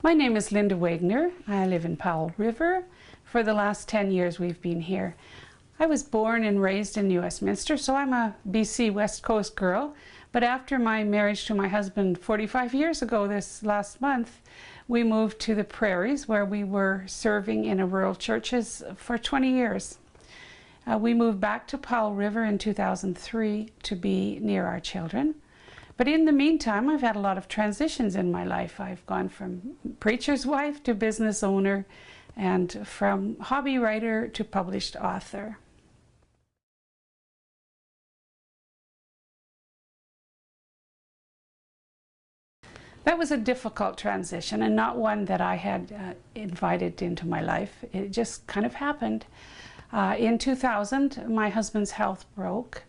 My name is Linda Wagner. I live in Powell River. For the last 10 years we've been here. I was born and raised in New Westminster, so I'm a BC West Coast girl. But after my marriage to my husband 45 years ago this last month, we moved to the prairies where we were serving in a rural churches for 20 years. We moved back to Powell River in 2003 to be near our children. But in the meantime, I've had a lot of transitions in my life. I've gone from preacher's wife to business owner, and from hobby writer to published author. That was a difficult transition, and not one that I had invited into my life. It just kind of happened. In 2000, my husband's health broke,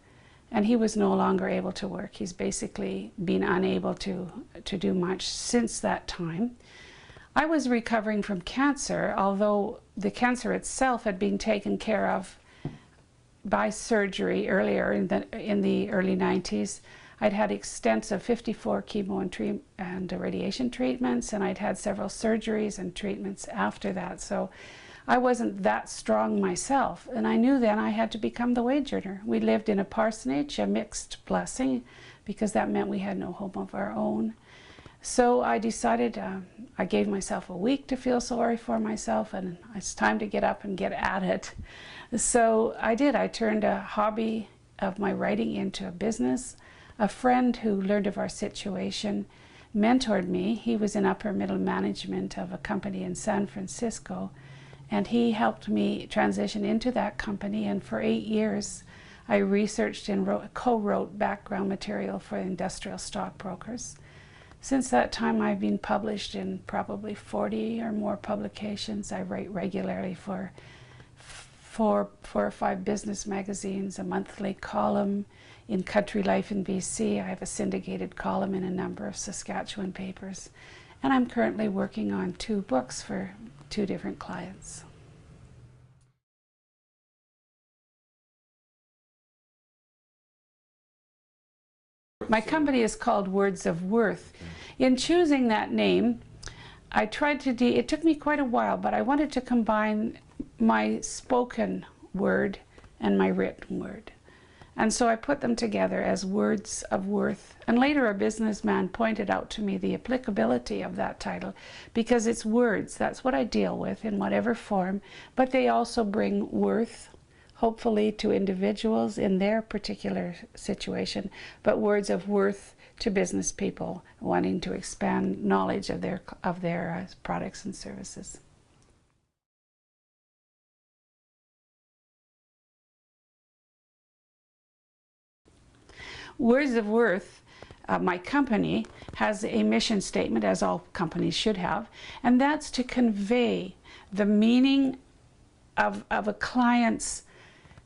and he was no longer able to work. He's basically been unable to do much since that time. I was recovering from cancer, although the cancer itself had been taken care of by surgery earlier in the early 90s. I'd had extensive 54 chemo and radiation treatments, and I'd had several surgeries and treatments after that. So I wasn't that strong myself, and I knew then I had to become the wage earner. We lived in a parsonage, a mixed blessing, because that meant we had no home of our own. So I decided, I gave myself a week to feel sorry for myself, and it's time to get up and get at it. So I did. I turned a hobby of my writing into a business. A friend who learned of our situation mentored me. He was in upper middle management of a company in San Francisco, and he helped me transition into that company. And for 8 years, I researched and co-wrote background material for industrial stockbrokers. Since that time, I've been published in probably 40 or more publications. I write regularly for four or five business magazines, a monthly column in Country Life in BC. I have a syndicated column in a number of Saskatchewan papers. And I'm currently working on 2 books for 2 different clients. My company is called Words of Worth. In choosing that name, I tried to it took me quite a while, but I wanted to combine my spoken word and my written word. And so I put them together as Words of Worth. And later a businessman pointed out to me the applicability of that title, because it's words. That's what I deal with in whatever form, but they also bring worth, hopefully, to individuals in their particular situation, but words of worth to business people wanting to expand knowledge of their products and services. Words of Worth, my company, has a mission statement, as all companies should have, and that's to convey the meaning of a client's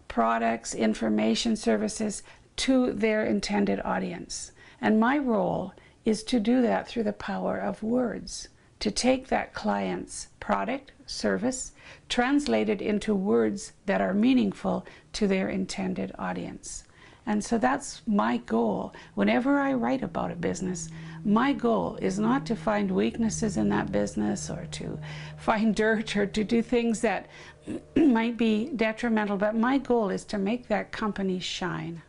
products, information, services to their intended audience. And my role is to do that through the power of words, to take that client's product, service, translate it into words that are meaningful to their intended audience. And so that's my goal. Whenever I write about a business, my goal is not to find weaknesses in that business or to find dirt or to do things that might be detrimental, but my goal is to make that company shine,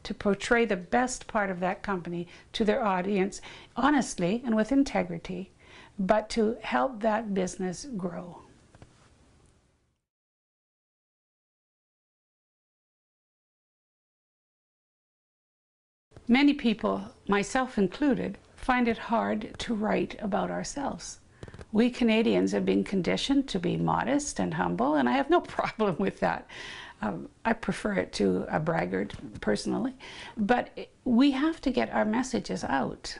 to portray the best part of that company to their audience, honestly and with integrity, but to help that business grow. Many people, myself included, find it hard to write about ourselves. We Canadians have been conditioned to be modest and humble, and I have no problem with that. I prefer it to a braggart, personally. But we have to get our messages out.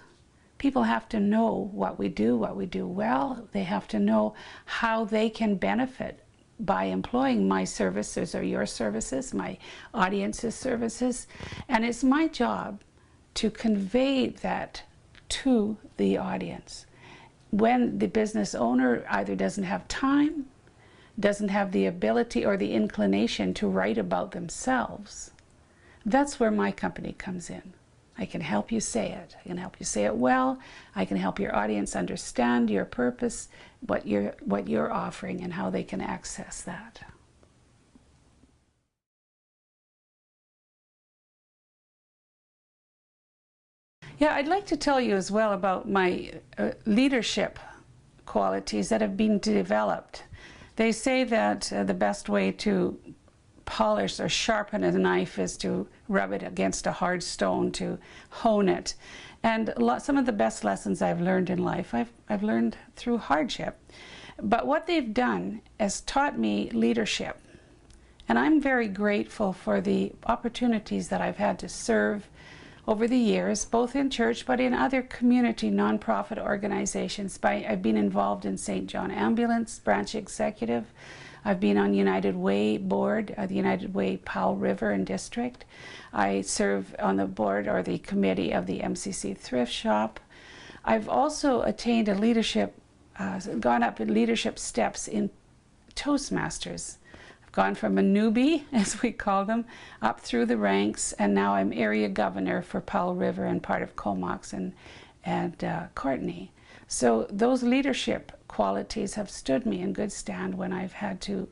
People have to know what we do well. They have to know how they can benefit by employing my services or your services, my audience's services. And it's my job to convey that to the audience. When the business owner either doesn't have time, doesn't have the ability or the inclination to write about themselves, that's where my company comes in. I can help you say it. I can help you say it well. I can help your audience understand your purpose, what you're offering, and how they can access that. Yeah, I'd like to tell you as well about my leadership qualities that have been developed. They say that the best way to polish or sharpen a knife is to rub it against a hard stone to hone it. And some of the best lessons I've learned in life, I've learned through hardship. But what they've done has taught me leadership. And I'm very grateful for the opportunities that I've had to serve over the years, both in church but in other community nonprofit organizations. I've been involved in St. John Ambulance, branch executive. I've been on United Way board, the United Way Powell River and District. I serve on the board or the committee of the MCC Thrift Shop. I've also attained a leadership, gone up in leadership steps in Toastmasters. I've gone from a newbie, as we call them, up through the ranks, and now I'm area governor for Powell River and part of Comox and Courtenay. So those leadership qualities have stood me in good stand when I've had to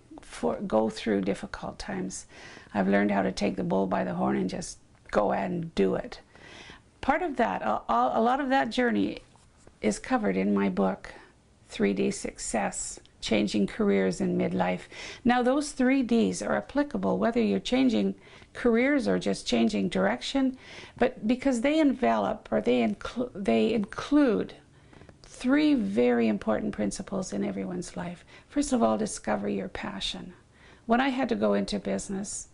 go through difficult times. I've learned how to take the bull by the horn and just go ahead and do it. Part of that, a lot of that journey is covered in my book, 3D Success, Changing Careers in Midlife. Now those 3 Ds are applicable whether you're changing careers or just changing direction, but because they envelop or they include 3 very important principles in everyone's life. First of all, discover your passion. When I had to go into business,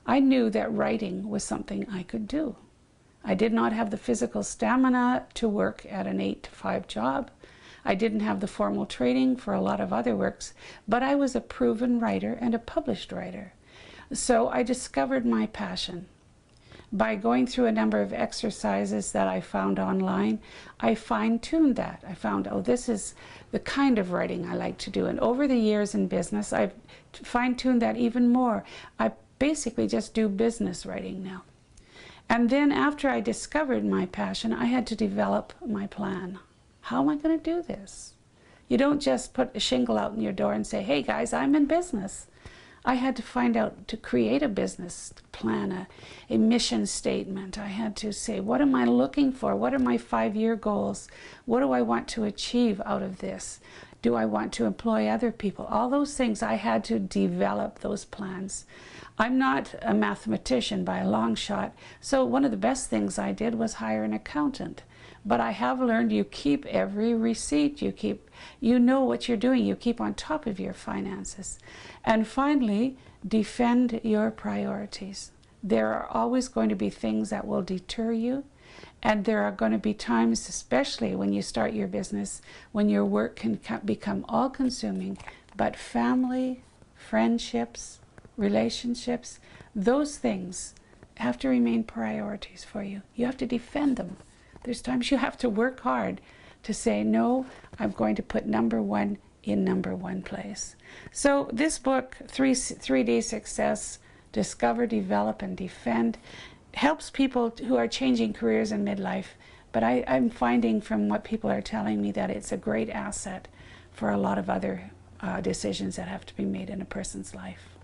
I knew that writing was something I could do. I did not have the physical stamina to work at an 8-to-5 job. I didn't have the formal training for a lot of other works, but I was a proven writer and a published writer. So I discovered my passion. By going through a number of exercises that I found online, I fine-tuned that. I found, oh, this is the kind of writing I like to do. And over the years in business, I've fine-tuned that even more. I basically just do business writing now. And then after I discovered my passion, I had to develop my plan. How am I going to do this? You don't just put a shingle out in your door and say, hey guys, I'm in business. I had to find out to create a business plan, a mission statement. I had to say, what am I looking for? What are my 5-year goals? What do I want to achieve out of this? Do I want to employ other people? All those things, I had to develop those plans. I'm not a mathematician by a long shot, so one of the best things I did was hire an accountant. But I have learned you keep every receipt, you know what you're doing, you keep on top of your finances. And finally, defend your priorities. There are always going to be things that will deter you, and there are going to be times, especially when you start your business, when your work can become all-consuming, but family, friendships, relationships, those things have to remain priorities for you. You have to defend them. There's times you have to work hard to say, no, I'm going to put number 1 in number 1 place. So this book, 3D Success, Discover, Develop, and Defend, helps people who are changing careers in midlife. But I'm finding from what people are telling me that it's a great asset for a lot of other decisions that have to be made in a person's life.